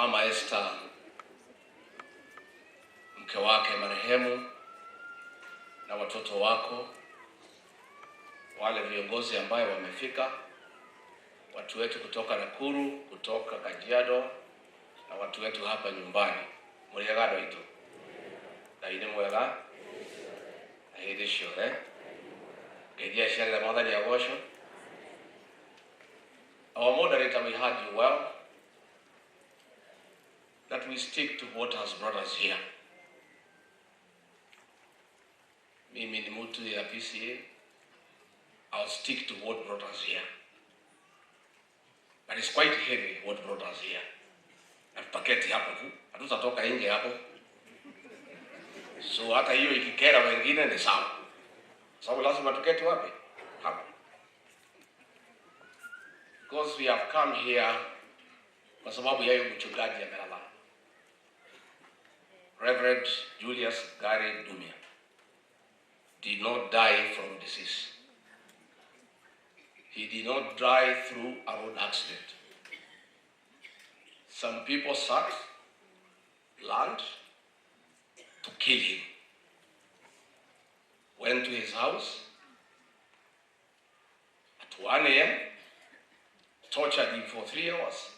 Mama Esther, mke wake marehemu, na watoto wako, wale viongozi ambao wamefika, watu wetu kutoka Nakuru, kutoka Kajiado, na watu wetu hapa nyumbani. Muriagado ito. Daine mwega. Ahidi shore. Gedia share the mother ya gosho. Our moderator, we heard you well, that we stick to what has brought us here. Mimi ni mtu ya PCA. I'll stick to what brought us here. But it's quite heavy what brought us here. Na paketi hapo tu, hatutatoka nje hapo. So hata hiyo ikikera wengine ni sawa. Sababu lazima tuketi wapi? Hapo. Because we have come here kwa sababu ya mchungaji amelala. Reverend Julius Gary Dumia did not die from disease. He did not die through a road accident. Some people sat, planned to kill him. Went to his house at 1 a.m., tortured him for 3 hours,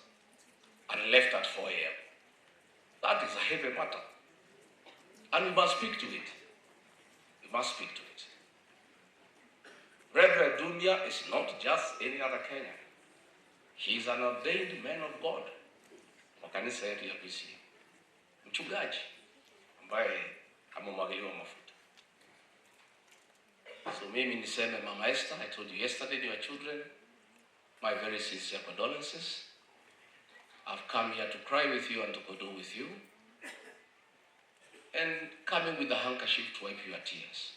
and left at 4 a.m. That is a heavy matter. And we must speak to it. We must speak to it. Reverend Dumia is not just any other Kenyan. He is an ordained man of God. Makanisa yetu ya PCA. Mchungaji ambaye amemwagiliwa mafuta. So mimi niseme Mama Esther, I told you yesterday to your children, my very sincere condolences. I've come here to cry with you and to condole with you. And coming with a handkerchief to wipe your tears.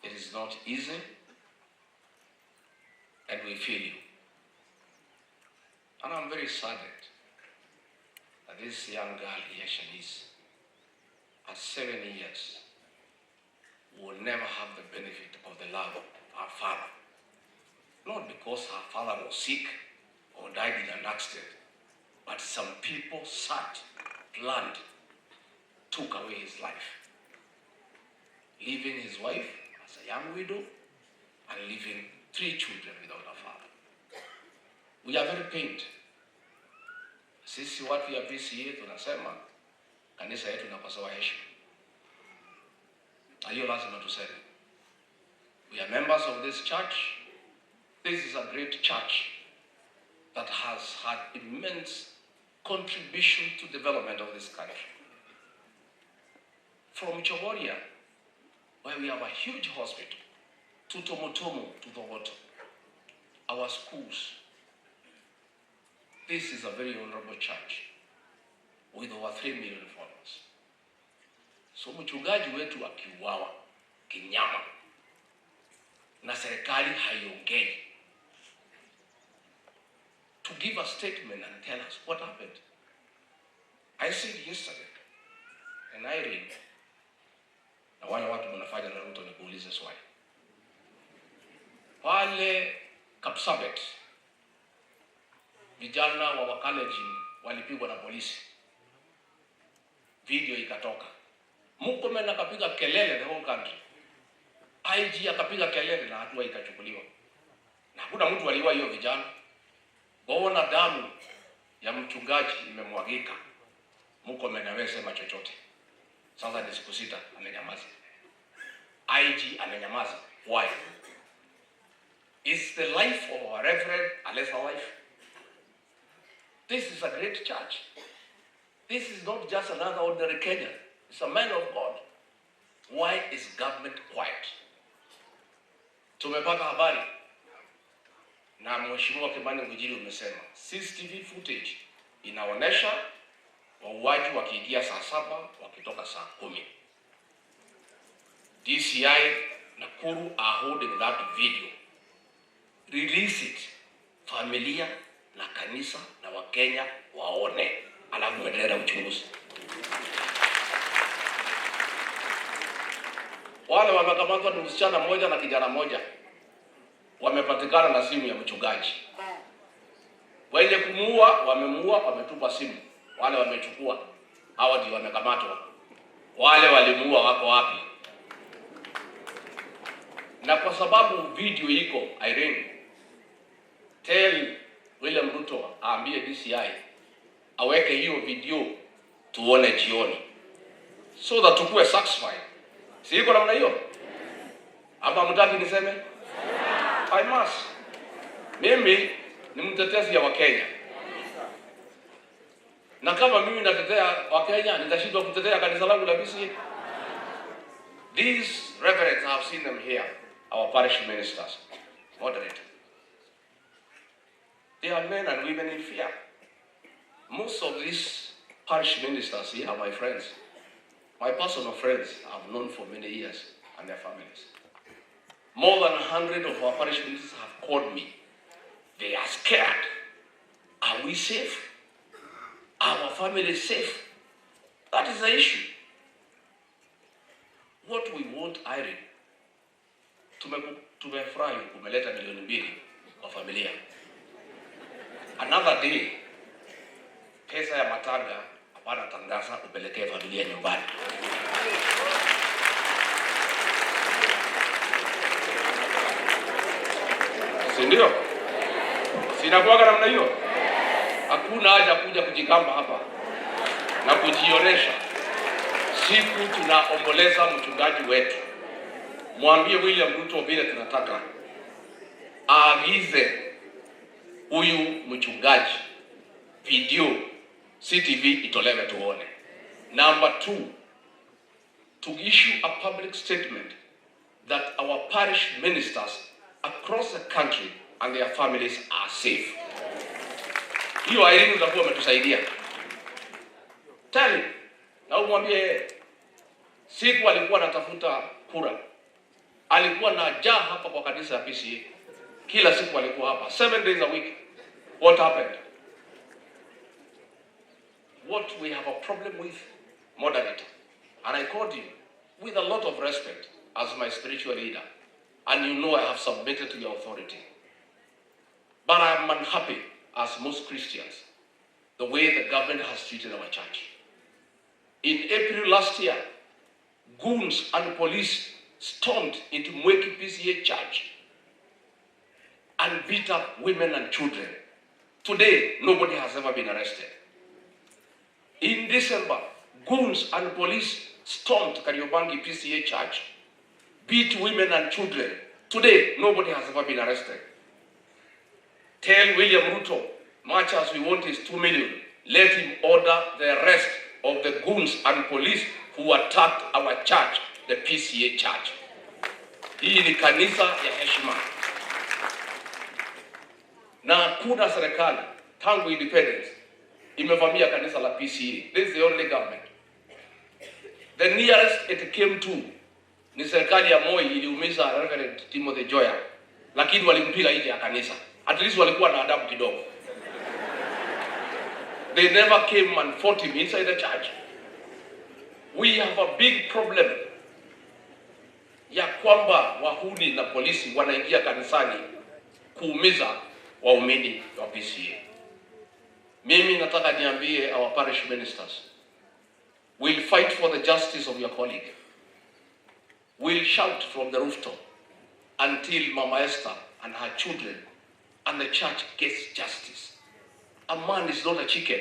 It is not easy, and we feel you. And I'm very saddened that this young girl here, Shanice, at 7 years, will never have the benefit of the love of her father. Not because her father was sick or died in an accident, but some people sat, planned, took away his life, leaving his wife as a young widow and leaving 3 children without a father. We are very pained. Sisi watu ya PCA tunasema kanisa yetu inakosewa heshima. Na hiyo lazima tuseme. We are members of this church. This is a great church that has had immense contribution to development of this country. From Chogoria, where we have a huge hospital, to Tomotomo, to Thogoto, our schools. This is a very honorable church with over 3 million followers. So mchungaji wetu akiuawa kinyama na serikali haiongei to give a statement and tell us what happened. I said yesterday, and I read, na wale watu mnafanya na Ruto ni kuuliza swali. Wale Kapsabet, vijana wa Wakalenjin walipigwa na polisi. Video ikatoka. Murkomen akapiga kelele the whole country. IG akapiga kelele na hatua ikachukuliwa. Na hakuna mtu aliua hiyo vijana. Waona damu ya mchungaji imemwagika. Murkomen hawezi chochote. Sasa ni siku 6 amenyamaza. IG amenyamaza. Why? Is the life of our reverend a lesser life? This is a great church. This is not just another ordinary Kenyan. It's a man of God. Why is government quiet? Tumepata habari na Mheshimiwa Kimani Ngujiri umesema CCTV footage inaonesha wauaji wakiingia saa 7 wakitoka saa 10. DCI Nakuru are holding that video. Release it. Familia na kanisa na Wakenya waone, alafu endelea uchunguzi. Wale wamekamatwa ni msichana mmoja na kijana mmoja. Wamepatikana na simu ya mchungaji. Wenye kumuua wamemuua, wametupa simu. Wale wamechukua, hawa ndio wamekamatwa. Wale walimuua wako wapi? Na kwa sababu video iko, Irene, tell William Ruto aambie DCI aweke hiyo video tuone jioni, so that tukue satisfied. Si iko namna hiyo? Hapa mtaki niseme? I must. Mimi ni mtetezi ya Wakenya. Na kama mimi natetea Wakenya, nitashindwa kutetea kanisa langu la PCEA? These reverends, I have seen them here, our parish ministers, moderator. They are men and women in fear. Most of these parish ministers here are my friends. My personal friends I've known for many years, and their families. More than 100 of our parish ministers have called me. They are scared. Are we safe? Are our families safe? That is the issue. What we want, Irene, tumefurahi kumeleta milioni 2 kwa familia. Another day, pesa ya matanga hapana tangaza upelekee familia nyumbani. Si ndio? Sinakuwa namna hiyo. Hakuna haja kuja kujigamba hapa na kujionesha. Siku tunaomboleza mchungaji wetu, mwambie William Ruto vile tunataka aagize huyu mchungaji video CTV itolewe tuone. Number 2, to issue a public statement that our parish ministers across the country and their families are safe. Hiyo Irene utakuwa umetusaidia. Tell him, na umwambie siku alikuwa anatafuta kura, alikuwa na jaa hapa kwa kanisa ya PCEA. Kila siku alikuwa hapa 7 days a week. What happened? What we have a problem with, moderator, and I called you with a lot of respect as my spiritual leader, and you know I have submitted to your authority. But I am unhappy, as most Christians, the way the government has treated our church. In April last year, goons and police stormed into Mweki PCEA church and beat up women and children. Today, nobody has ever been arrested. In December, goons and police stormed Kariobangi PCEA church, beat women and children. Today, nobody has ever been arrested. Tell William Ruto, much as we want his 2 million, let him order the rest of the goons and police who attacked our church, the PCEA church. Hii ni kanisa ya heshima. Na kuna serikali tangu independence imevamia kanisa la PCEA. This is the only government. The nearest it came to ni serikali ya Moi iliumiza Reverend Timothy Joya, lakini walimpiga nje ya kanisa. At least walikuwa na adabu kidogo. They never came and fought him inside the church. We have a big problem ya kwamba wahuni na polisi wanaingia kanisani kuumiza waumini wa PCEA. Mimi nataka niambie our parish ministers, we'll fight for the justice of your colleague. We'll shout from the rooftop until Mama Esther and her children and the church gets justice. A man is not a chicken.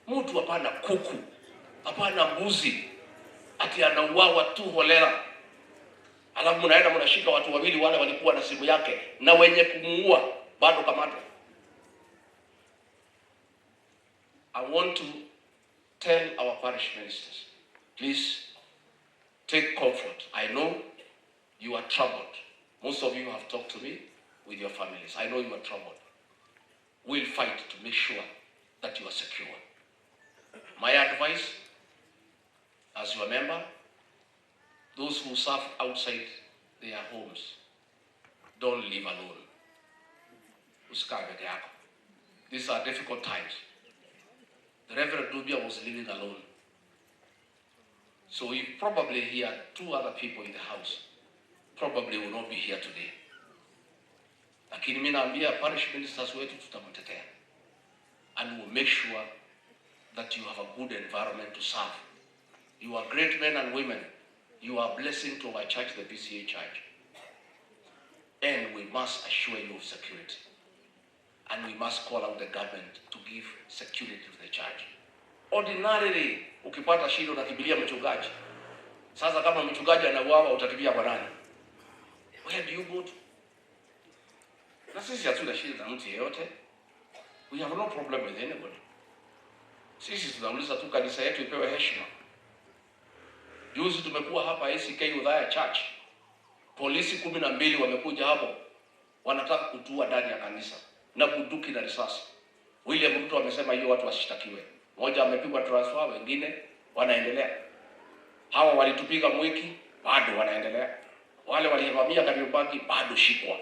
Mtu hapana kuku, hapana mbuzi, ati anauawa tu holela. Alafu mnaenda mnashika watu wawili wale walikuwa na simu yake na wenye kumuua bado kamatwa. I want to tell our parish ministers, please take comfort. I know you are troubled. Most of you have talked to me with your families. I know you are troubled. We'll fight to make sure that you are secure. My advice, as your member, those who serve outside their homes, don't live alone. Usikae peke yako. These are difficult times. The Reverend Dubia was living alone. So he probably he had 2 other people in the house. Probably will not be here today. Lakini mimi naambia parish ministers wetu tutamtetea, and we'll make sure that you have a good environment to serve. You are great men and women. You are a blessing to our church, the PCA Church. And we must assure you of security. And we must call out the government to give security to the church. Ordinarily, ukipata shida unakimbilia mchungaji. Sasa kama mchungaji anauawa utakimbia kwa nani? Where do you go to? Na sisi hatuna shida na mtu yeyote. We have no problem with anybody. Sisi tunauliza tu kanisa yetu ipewe heshima. Juzi tumekuwa hapa ACK Udhaya Church. Polisi 12 wamekuja hapo. Wanataka kutua ndani ya kanisa na bunduki na risasi. William Ruto amesema hiyo watu wasishtakiwe. Mmoja amepigwa transfer, wengine wanaendelea. Hawa walitupiga Mwiki, bado wanaendelea. Wale walivamia Kariobangi bado shikwa.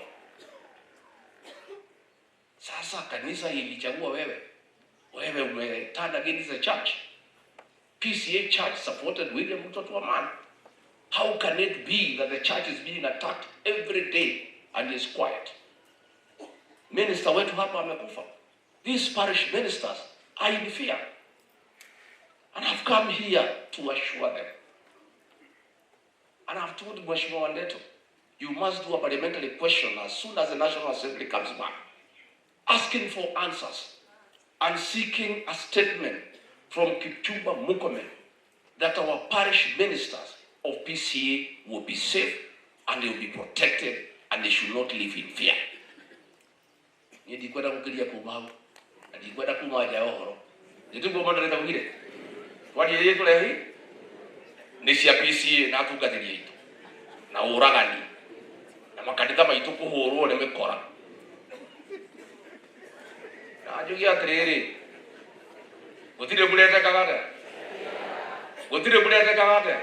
Sasa kanisa ilichagua wewe. Wewe umeturn against the church. PCA Church supported William Ruto to a man. How can it be that the church is being attacked every day and is quiet? Minister wetu hapa amekufa. These parish ministers are in fear. And I've come here to assure them. And I've told Mheshimiwa Wandeto, you must do a parliamentary question as soon as the National Assembly comes back, asking for answers and seeking a statement from Kipchumba Murkomen that our parish ministers of PCA will be safe and they will be protected and they should not live in fear. Ndikwenda kukilia kumau, ndikwenda kumaja ohoro. Nditungo mondaleta kugire. Wadi yetu lehi ni cia PCA na tugathiria itu. Na uragani. Na makanitha maitu kuhurwo ni mikora. Na ajugi atiriri. Gutire bulete kagate. Gutire bulete kagate.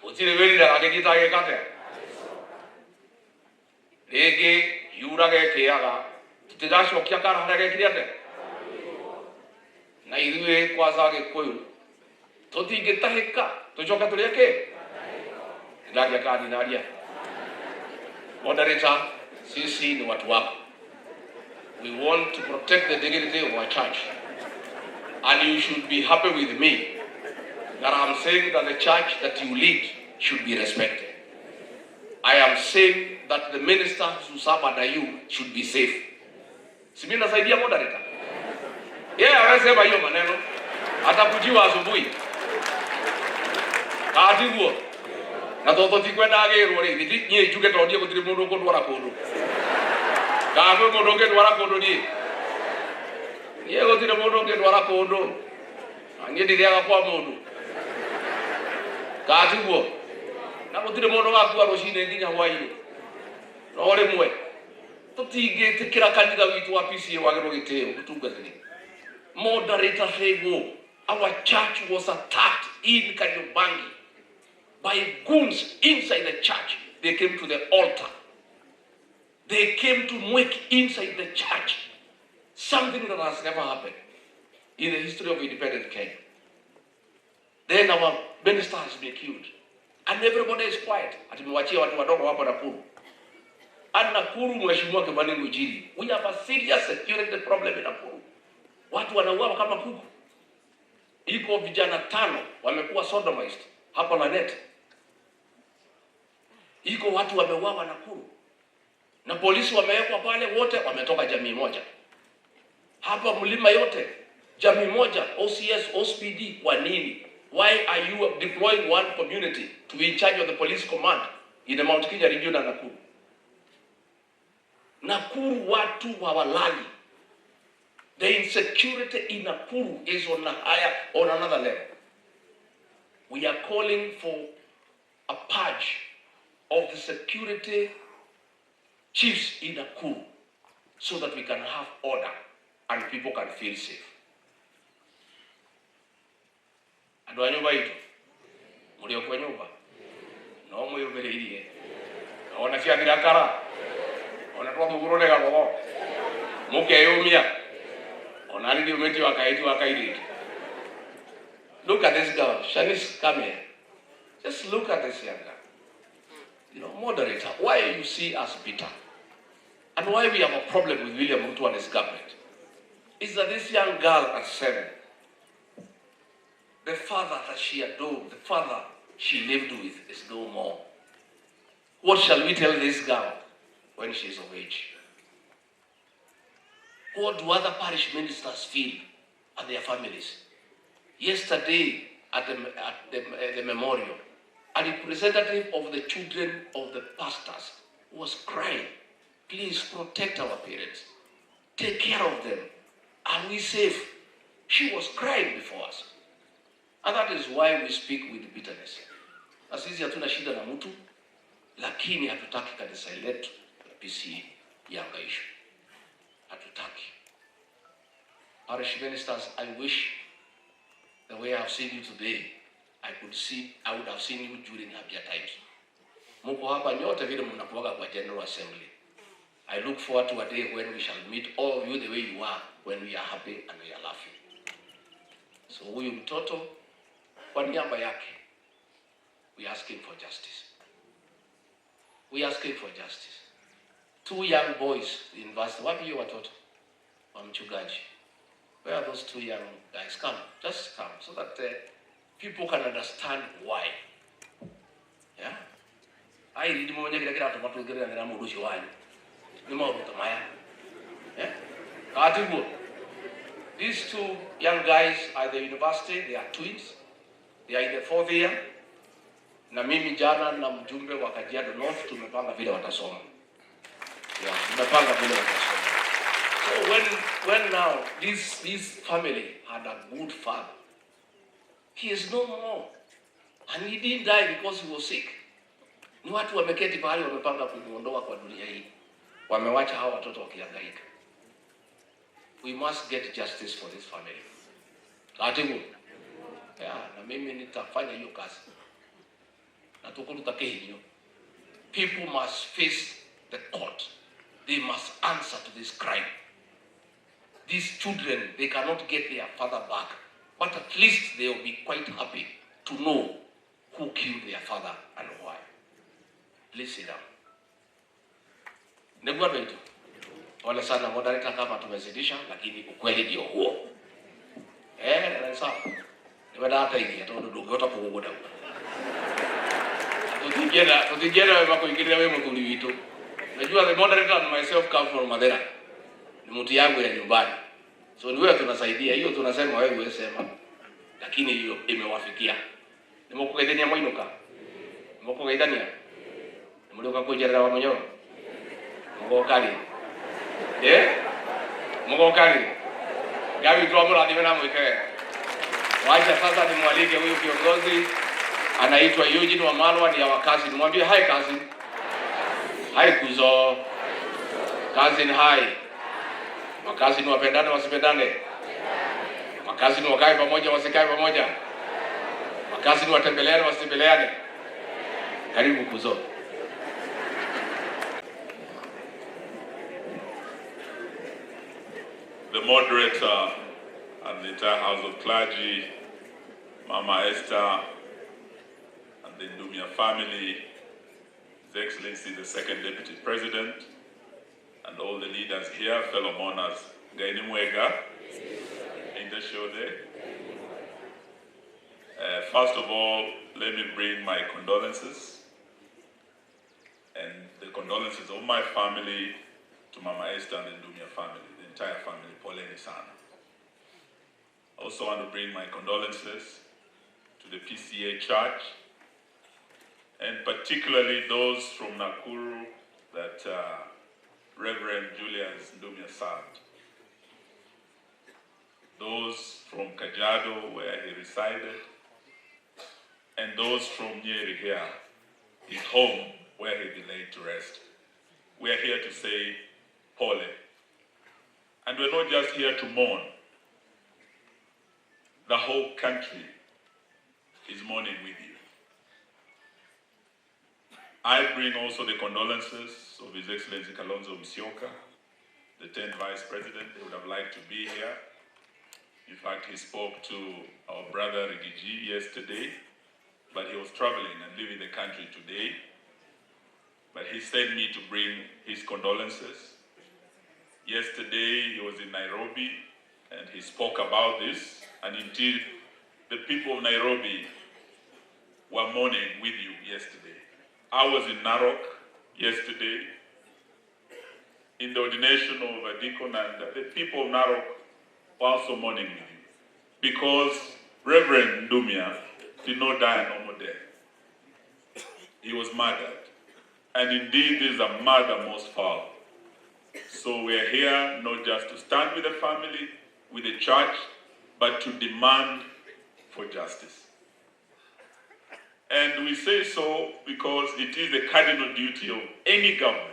Gutire werira agithita gikate. Rege yurage kiaga. Tutigacokia kana harage kiriate. Na ithuĩ kwaca Gĩkũyũ tũtingĩtahĩka tũcoka tũrĩe kĩ? Ndaria kandinaria. Moderator, sisi ni watu wako. We want to protect the dignity of our church. And you should be happy with me that I am saying that the church that you lead should be respected. I am saying that the ministers who serve under you should be safe. Si mimi nasaidia moderator? Anasema hiyo maneno atakujiwa asubuhi. Kaatiguo. Na toto tikwenda agirwo ri thiti nye juge tondie gutiri mundu kundwara kundu. Kaagwe mundu ngindwara kundu ni. Ye gutiri mundu ngindwara kundu. Angie ndithiaga kwa mundu. Kaatiguo. Na gutiri mundu gakua rucine nginya hwaini. No rimwe tutingitikira kanitha witu wa PCA wagirwo gitio gutungatiri. Moderator Fego, our church was attacked in Kariobangi by goons inside the church. They came to the altar. They came to Mwiki inside the church. Something that has never happened in the history of independent Kenya. Then our minister has been killed. And everybody is quiet. Atimewachia watu wadogo hapa Nakuru. And Nakuru Mheshimiwa Kimani Ngujiri. We have a serious security problem in Nakuru. Watu wanauawa kama kuku. Iko vijana 5 wamekuwa sodomized hapa Lanet. Iko watu wameuawa Nakuru. Na polisi wamewekwa pale, wote wametoka jamii moja. Hapa mlima yote jamii moja, OCS, OSPD. Kwa nini? Why are you deploying one community to be in charge of the police command in the Mount Kenya region na Nakuru? Nakuru watu hawalali. The insecurity in Nakuru is on another level. We are calling for a purge of the security chiefs in Nakuru so that we can have order and people can feel safe. Andu a nyumba itu muri okwa nyumba no mwiyumiririe ona cia thirakara ona twa mugurune gabogo mukeyumia. Look at this girl. Shanice, come here. Just look at this young girl. Moderator, why you see us bitter and why we have a problem with William Ruto and his government is that this young girl at 7, the father that she adored, the father she lived with is no more. What shall we tell this girl when she is of age? What do other parish ministers feel and their families? Yesterday at the memorial, a representative of the children of the pastors was crying, please protect our parents, take care of them, are we safe? She was crying before us. And that is why we speak with bitterness. Na sisi hatuna shida na mtu, lakini hatutaki kanisa letu PCEA ihangaishwe. Hatutaki. Parish ministers, I wish the way I have seen you today, I would have seen you during happier times. Muko hapa nyote vile mnakuwaga kwa General Assembly. I look forward to a day when we shall meet all of you the way you are, when we are happy and we are laughing. So huyu mtoto kwa niaba yake, we are asking for justice. We are asking for justice. 2 young boys in university. Wapi hiyo watoto wa mchungaji? Where are those 2 young guys? Come, just come, so that people can understand why. Yeah? I read more than I to what get and I'm why. No more with Maya. Yeah? These 2 young guys are at the university, they are twins. They are in the 4th year. Na mimi jana na mjumbe wa Kajiado North tumepanga vile watasoma. Yeah, tumepanga vile watasoma. So when now this family had a good father, he is no more. And he didn't die because he was sick. Ni watu wameketi pahali wamepanga kumuondoa kwa dunia hii. Wamewacha hao watoto wakihangaika. We must get justice for this family. Katibu. Yeah, na mimi nitafanya hiyo kazi. Na tukulutake hiyo. People must face the court. They must answer to this crime. These children, they cannot get their father back. But at least they will be quite happy to know who killed their father and why. Please sit down. Ndugu wetu, wale sana moderator kama tumezidisha, lakini ukweli ndio huo. Na sawa. Niwada hata hivi hata ndugu yote kugogoda huko. Tutijera wewe kuingilia wewe mtuli vitu. Najua the moderator and myself come from Madera. Ni mtu yangu ya nyumbani. So ni wewe tunasaidia. Hiyo tunasema wewe sema. Lakini hiyo imewafikia. Nimekugaidania mwinuka. Nimekugaidania. Nimulioka kujera wa mnyoro. Mugokali. Mugokali. Gabi tuamura ndivyo mweke. Wacha sasa nimwalike huyu kiongozi anaitwa Eugene Wamalwa, ni wakazi. Nimwambie hai kazi. Hai kuzo. Kazi ni hai. Wakazi ni wapendane wasipendane. Wakazi ni wakae pamoja wasikae pamoja. Wakazi ni watembeleane wasitembeleane. Karibu kuzo. The moderator and the entire House of Clergy, Mama Esther, and the Ndumia family, His Excellency the Second Deputy President, and all the leaders here, fellow mourners, Gaini Mwega, Indeshode. First of all, let me bring my condolences and the condolences of my family to Mama Esther and the Ndumia family, the entire family, Poleni Sana. I also want to bring my condolences to the PCEA Church, and particularly those from Nakuru that Reverend Julius Ndumia served. Those from Kajiado, where he resided, and those from Nyeri here, his home, where he be laid to rest. We are here to say, Pole. And we're not just here to mourn. The whole country is mourning with you. I bring also the condolences of His Excellency Kalonzo Musyoka, the 10th Vice President. He would have liked to be here. In fact, he spoke to our brother Rigiji yesterday, but he was traveling and leaving the country today. but he sent me to bring his condolences. Yesterday he was in Nairobi and he spoke about this, and indeed the people of Nairobi were mourning with you yesterday. I was in Narok yesterday in the ordination of a deacon, and the people of Narok were also mourning with you because Reverend Ndumia did not die a normal death. He was murdered. And indeed, this is a murder most foul. So we are here not just to stand with the family, with the church, but to demand for justice. And we say so because it is the cardinal duty of any government.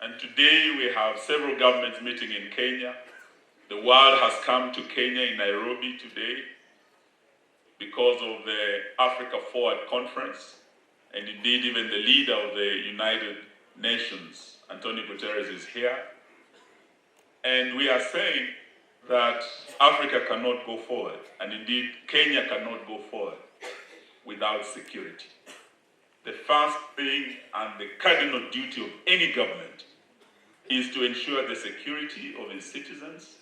And today we have several governments meeting in Kenya. The world has come to Kenya in Nairobi today because of the Africa Forward Conference. And indeed, even the leader of the United Nations, Antonio Guterres, is here. And we are saying that Africa cannot go forward, and indeed Kenya cannot go forward without security. The first thing and the cardinal duty of any government is to ensure the security of its citizens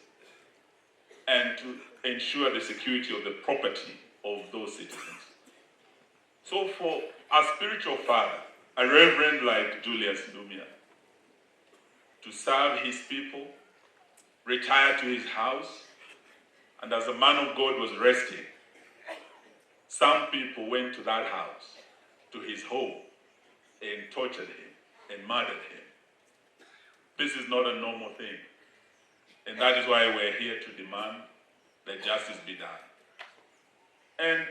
and to ensure the security of the property of those citizens. So for a spiritual father, a reverend like Julius Ndumia, to serve his people, retire to his house, and as a man of God was resting, some people went to that house, to his home, and tortured him and murdered him. This is not a normal thing. And that is why we're here to demand that justice be done. And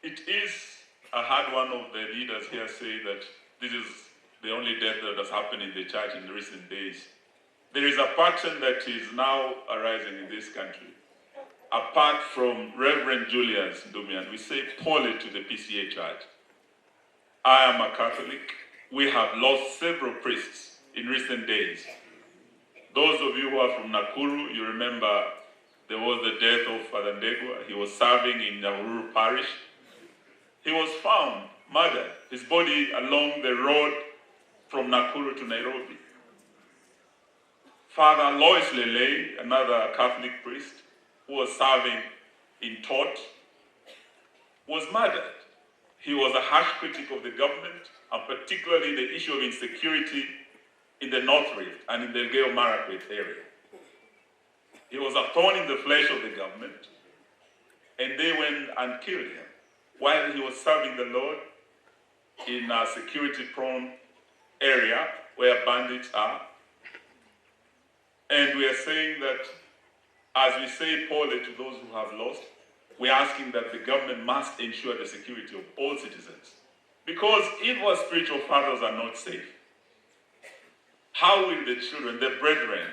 it is, I heard one of the leaders here say that this is the only death that has happened in the church in recent days. There is a pattern that is now arising in this country. Apart from Reverend Julius Ndumia, and we say poorly to the PCA church. I am a Catholic. We have lost several priests in recent days. Those of you who are from Nakuru, you remember there was the death of Father Ndegwa. He was serving in Nyahururu Parish. He was found murdered, his body along the road from Nakuru to Nairobi. Father Lois Lele, another Catholic priest who was serving in Tot, was murdered. He was a harsh critic of the government, and particularly the issue of insecurity in the North Rift and in the Elgeyo Marakwet area. He was a thorn in the flesh of the government, and they went and killed him while he was serving the Lord in a security-prone area where bandits are. And we are saying that, as we say poorly to those who have lost, we're asking that the government must ensure the security of all citizens. Because if our spiritual fathers are not safe, how will the children, the brethren,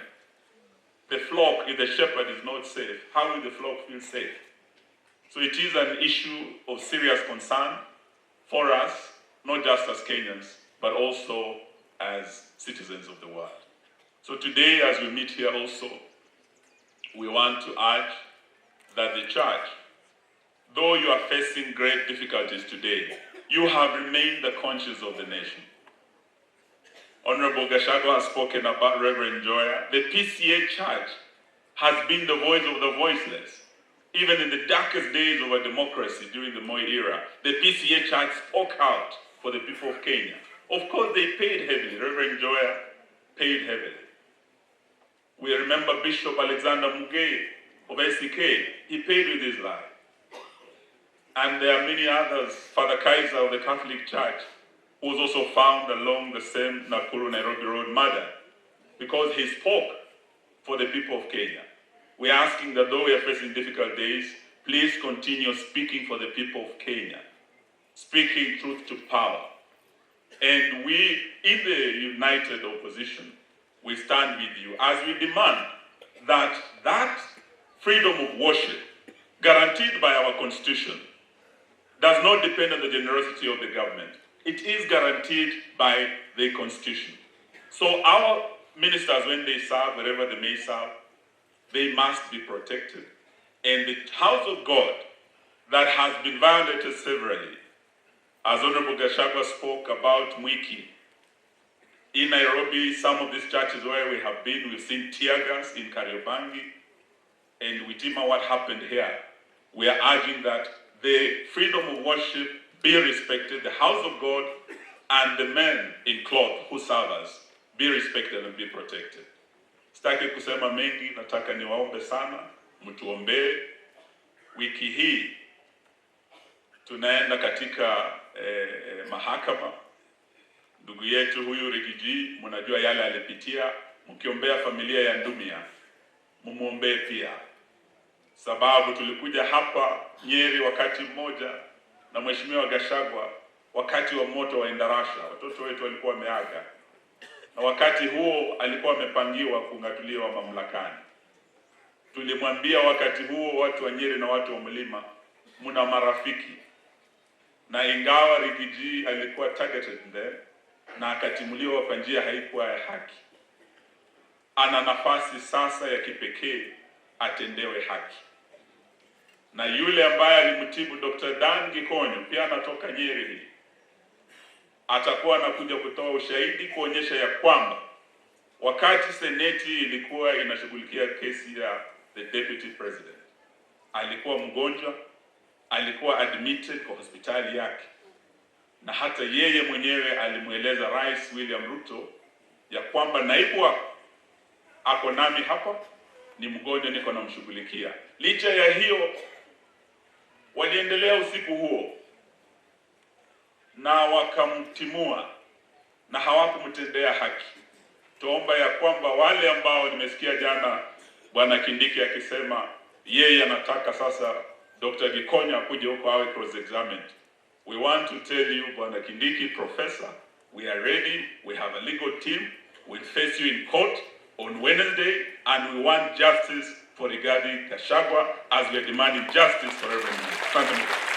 the flock, if the shepherd is not safe, how will the flock feel safe? So it is an issue of serious concern for us, not just as Kenyans, but also as citizens of the world. So today, as we meet here also, we want to urge that the church, though you are facing great difficulties today, you have remained the conscience of the nation. Honorable Gachagua has spoken about Reverend Joya. The PCA church has been the voice of the voiceless. Even in the darkest days of our democracy during the Moi era, the PCA church spoke out for the people of Kenya. Of course, they paid heavily. Reverend Joya paid heavily. We remember Bishop Alexander Mugai of SCK. He paid with his life. And there are many others. Father Kaiser of the Catholic Church, who was also found along the same Nakuru-Nairobi Road murder, because he spoke for the people of Kenya. We are asking that though we are facing difficult days, please continue speaking for the people of Kenya, speaking truth to power. And we, in the united opposition, we stand with you as we demand that freedom of worship, guaranteed by our Constitution, does not depend on the generosity of the government. It is guaranteed by the Constitution. So our ministers, when they serve, wherever they may serve, they must be protected. And the house of God that has been violated severally As Honorable Gachagua spoke about Mwiki, in Nairobi, some of these churches where we have been, we've seen tear gas in Kariobangi, and Witima, what happened here, we are urging that the freedom of worship be respected, the house of God and the men in cloth who serve us be respected and be protected. Sitaki kusema mengi, nataka niwaombe sana, mtuombee. Wiki hii tunaenda katika mahakama. Ndugu yetu huyu Rigiji, mnajua yale alipitia, mkiombea familia ya Ndumia, mumuombee pia. Sababu tulikuja hapa Nyeri wakati mmoja na Mheshimiwa Gachagua wakati wa moto wa Endarasha, watoto wetu walikuwa wameaga. Na wakati huo alikuwa amepangiwa kung'atuliwa mamlakani. Tulimwambia wakati huo watu wa Nyeri na watu wa Mlima, muna marafiki. Na ingawa Rigiji alikuwa targeted there na akatimuliwa kwa njia haikuwa ya haki, ana nafasi sasa ya kipekee atendewe haki. Na yule ambaye alimtibu Dr. Dan Gikonyo pia anatoka Nyeri hii, atakuwa anakuja kutoa ushahidi kuonyesha ya kwamba wakati seneti ilikuwa inashughulikia kesi ya the deputy president, alikuwa mgonjwa, alikuwa admitted kwa hospitali yake, na hata yeye mwenyewe alimueleza Rais William Ruto ya kwamba naibu wako ako nami hapa, ni mgonjwa, niko namshughulikia. Licha ya hiyo, waliendelea usiku huo na wakamtimua na hawakumtendea haki. Tuomba ya kwamba wale ambao nimesikia jana Bwana Kindiki akisema yeye anataka sasa Dr. Gikonyo akuje huko awe cross examined. We want to tell you, Bwana Kindiki, Professor, we are ready. We have a legal team. We'll face you in court on Wednesday, and we want justice for Rigathi Gachagua as we are demanding justice for everyone. Thank you.